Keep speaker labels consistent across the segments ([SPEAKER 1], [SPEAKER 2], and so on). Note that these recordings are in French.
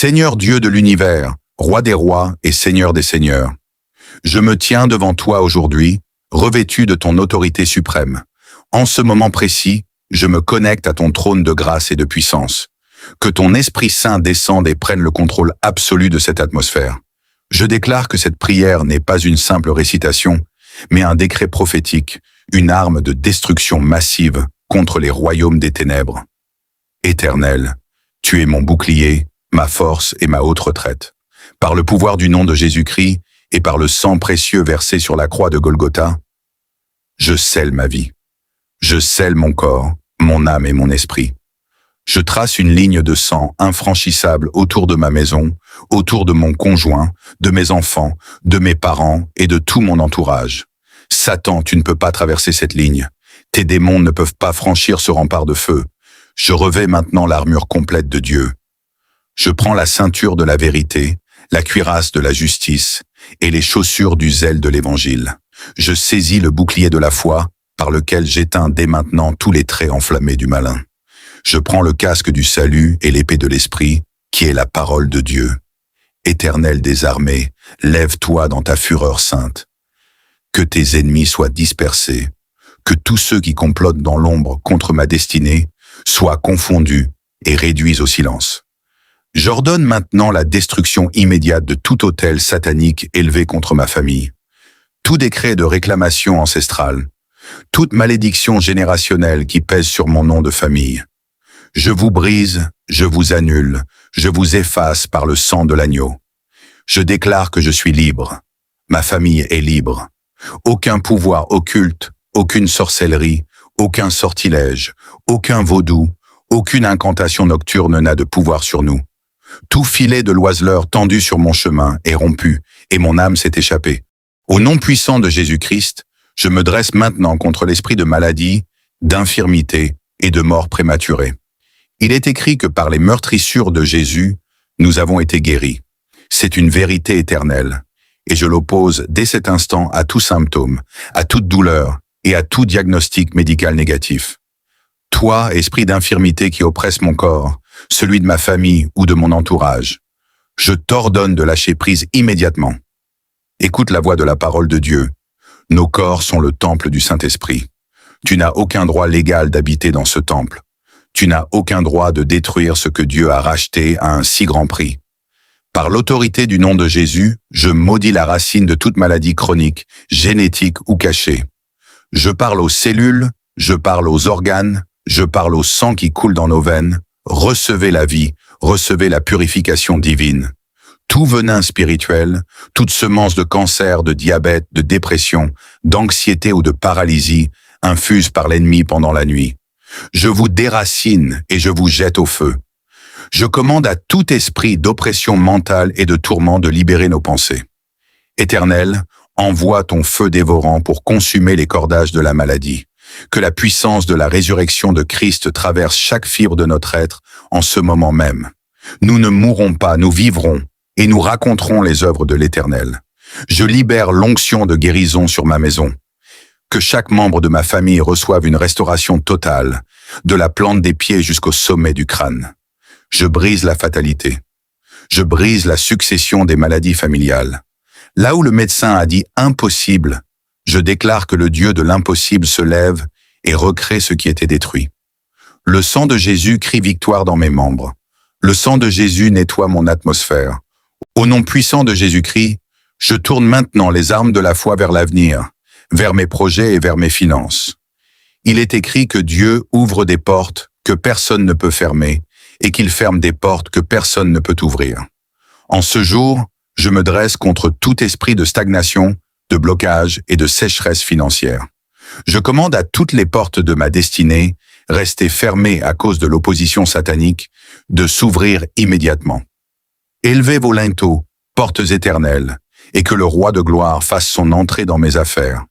[SPEAKER 1] Seigneur Dieu de l'univers, Roi des rois et Seigneur des seigneurs, je me tiens devant toi aujourd'hui, revêtu de ton autorité suprême. En ce moment précis, je me connecte à ton trône de grâce et de puissance. Que ton Esprit Saint descende et prenne le contrôle absolu de cette atmosphère. Je déclare que cette prière n'est pas une simple récitation, mais un décret prophétique, une arme de destruction massive contre les royaumes des ténèbres. Éternel, tu es mon bouclier, ma force et ma haute retraite. Par le pouvoir du nom de Jésus-Christ et par le sang précieux versé sur la croix de Golgotha, je scelle ma vie. Je scelle mon corps, mon âme et mon esprit. Je trace une ligne de sang infranchissable autour de ma maison, autour de mon conjoint, de mes enfants, de mes parents et de tout mon entourage. Satan, tu ne peux pas traverser cette ligne. Tes démons ne peuvent pas franchir ce rempart de feu. Je revêts maintenant l'armure complète de Dieu. Je prends la ceinture de la vérité, la cuirasse de la justice et les chaussures du zèle de l'Évangile. Je saisis le bouclier de la foi par lequel j'éteins dès maintenant tous les traits enflammés du malin. Je prends le casque du salut et l'épée de l'Esprit, qui est la parole de Dieu. Éternel des armées, lève-toi dans ta fureur sainte. Que tes ennemis soient dispersés, que tous ceux qui complotent dans l'ombre contre ma destinée soient confondus et réduits au silence. J'ordonne maintenant la destruction immédiate de tout autel satanique élevé contre ma famille. Tout décret de réclamation ancestrale, toute malédiction générationnelle qui pèse sur mon nom de famille. Je vous brise, je vous annule, je vous efface par le sang de l'agneau. Je déclare que je suis libre. Ma famille est libre. Aucun pouvoir occulte, aucune sorcellerie, aucun sortilège, aucun vaudou, aucune incantation nocturne n'a de pouvoir sur nous. Tout filet de l'oiseleur tendu sur mon chemin est rompu et mon âme s'est échappée. Au nom puissant de Jésus-Christ, je me dresse maintenant contre l'esprit de maladie, d'infirmité et de mort prématurée. Il est écrit que par les meurtrissures de Jésus, nous avons été guéris. C'est une vérité éternelle, et je l'oppose dès cet instant à tout symptôme, à toute douleur et à tout diagnostic médical négatif. Toi, esprit d'infirmité qui oppresse mon corps, celui de ma famille ou de mon entourage, je t'ordonne de lâcher prise immédiatement. Écoute la voix de la parole de Dieu. Nos corps sont le temple du Saint-Esprit. Tu n'as aucun droit légal d'habiter dans ce temple. Tu n'as aucun droit de détruire ce que Dieu a racheté à un si grand prix. Par l'autorité du nom de Jésus, je maudis la racine de toute maladie chronique, génétique ou cachée. Je parle aux cellules, je parle aux organes, je parle au sang qui coule dans nos veines. Recevez la vie, recevez la purification divine. Tout venin spirituel, toute semence de cancer, de diabète, de dépression, d'anxiété ou de paralysie, infuse par l'ennemi pendant la nuit. Je vous déracine et je vous jette au feu. Je commande à tout esprit d'oppression mentale et de tourment de libérer nos pensées. Éternel, envoie ton feu dévorant pour consumer les cordages de la maladie. Que la puissance de la résurrection de Christ traverse chaque fibre de notre être en ce moment même. Nous ne mourrons pas, nous vivrons et nous raconterons les œuvres de l'Éternel. Je libère l'onction de guérison sur ma maison. Que chaque membre de ma famille reçoive une restauration totale, de la plante des pieds jusqu'au sommet du crâne. Je brise la fatalité. Je brise la succession des maladies familiales. Là où le médecin a dit impossible, je déclare que le Dieu de l'impossible se lève et recrée ce qui était détruit. Le sang de Jésus crie victoire dans mes membres. Le sang de Jésus nettoie mon atmosphère. Au nom puissant de Jésus-Christ, je tourne maintenant les armes de la foi vers l'avenir, vers mes projets et vers mes finances. Il est écrit que Dieu ouvre des portes que personne ne peut fermer et qu'il ferme des portes que personne ne peut ouvrir. En ce jour, je me dresse contre tout esprit de stagnation, de blocage et de sécheresse financière. Je commande à toutes les portes de ma destinée, restées fermées à cause de l'opposition satanique, de s'ouvrir immédiatement. Élevez vos linteaux, portes éternelles, et que le roi de gloire fasse son entrée dans mes affaires.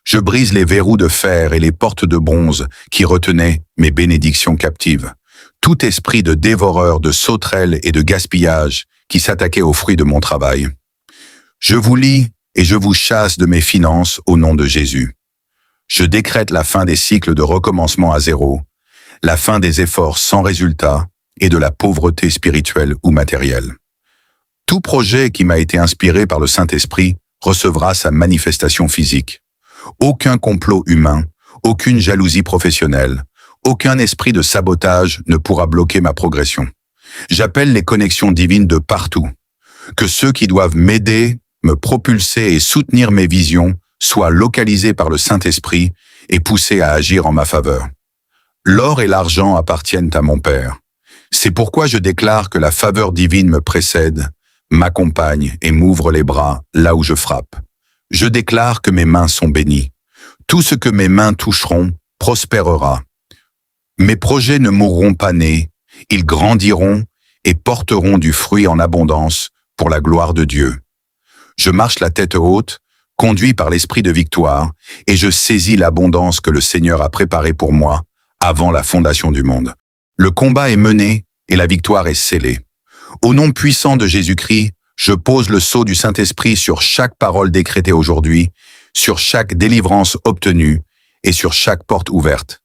[SPEAKER 1] Je brise les verrous de fer et les portes de bronze qui retenaient mes bénédictions captives. Tout esprit de dévoreur, de sauterelle et de gaspillage qui s'attaquait aux fruits de mon travail. Je vous lie et je vous chasse de mes finances au nom de Jésus. Je décrète la fin des cycles de recommencement à zéro, la fin des efforts sans résultat, et de la pauvreté spirituelle ou matérielle. Tout projet qui m'a été inspiré par le Saint-Esprit recevra sa manifestation physique. Aucun complot humain, aucune jalousie professionnelle, aucun esprit de sabotage ne pourra bloquer ma progression. J'appelle les connexions divines de partout. Que ceux qui doivent m'aider, me propulser et soutenir mes visions soient localisés par le Saint-Esprit et poussés à agir en ma faveur. L'or et l'argent appartiennent à mon Père. C'est pourquoi je déclare que la faveur divine me précède, m'accompagne et m'ouvre les bras là où je frappe. Je déclare que mes mains sont bénies. Tout ce que mes mains toucheront prospérera. Mes projets ne mourront pas nés, ils grandiront et porteront du fruit en abondance pour la gloire de Dieu. Je marche la tête haute, conduit par l'esprit de victoire, et je saisis l'abondance que le Seigneur a préparée pour moi avant la fondation du monde. Le combat est mené et la victoire est scellée. Au nom puissant de Jésus-Christ, je pose le sceau du Saint-Esprit sur chaque parole décrétée aujourd'hui, sur chaque délivrance obtenue et sur chaque porte ouverte.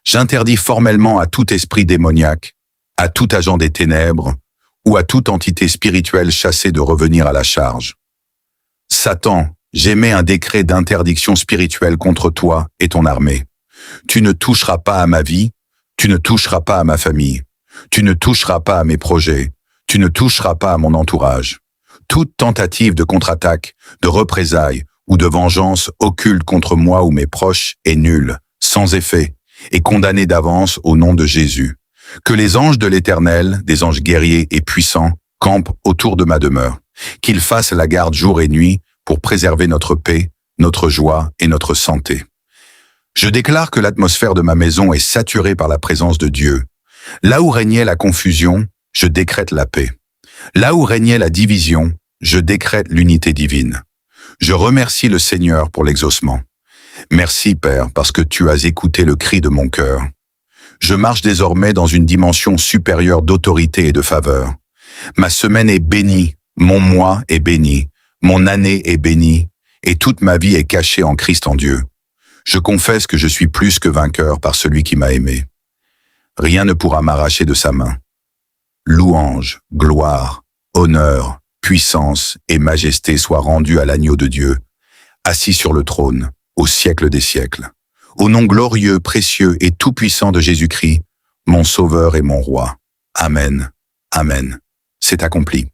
[SPEAKER 1] J'interdis formellement à tout esprit démoniaque, à tout agent des ténèbres ou à toute entité spirituelle chassée de revenir à la charge. Satan, j'émets un décret d'interdiction spirituelle contre toi et ton armée. Tu ne toucheras pas à ma vie, tu ne toucheras pas à ma famille, tu ne toucheras pas à mes projets, tu ne toucheras pas à mon entourage. Toute tentative de contre-attaque, de représailles ou de vengeance occulte contre moi ou mes proches est nulle, sans effet, et condamnée d'avance au nom de Jésus. Que les anges de l'Éternel, des anges guerriers et puissants, campent autour de ma demeure, qu'ils fassent la garde jour et nuit pour préserver notre paix, notre joie et notre santé. Je déclare que l'atmosphère de ma maison est saturée par la présence de Dieu. Là où régnait la confusion, je décrète la paix. Là où régnait la division, je décrète l'unité divine. Je remercie le Seigneur pour l'exaucement. Merci, Père, parce que tu as écouté le cri de mon cœur. Je marche désormais dans une dimension supérieure d'autorité et de faveur. Ma semaine est bénie, mon mois est béni, mon année est bénie, et toute ma vie est cachée en Christ en Dieu. Je confesse que je suis plus que vainqueur par celui qui m'a aimé. Rien ne pourra m'arracher de sa main. Louange, gloire, honneur, puissance et majesté soient rendus à l'agneau de Dieu, assis sur le trône, au siècle des siècles. Au nom glorieux, précieux et tout-puissant de Jésus-Christ, mon Sauveur et mon Roi. Amen. Amen. C'est accompli.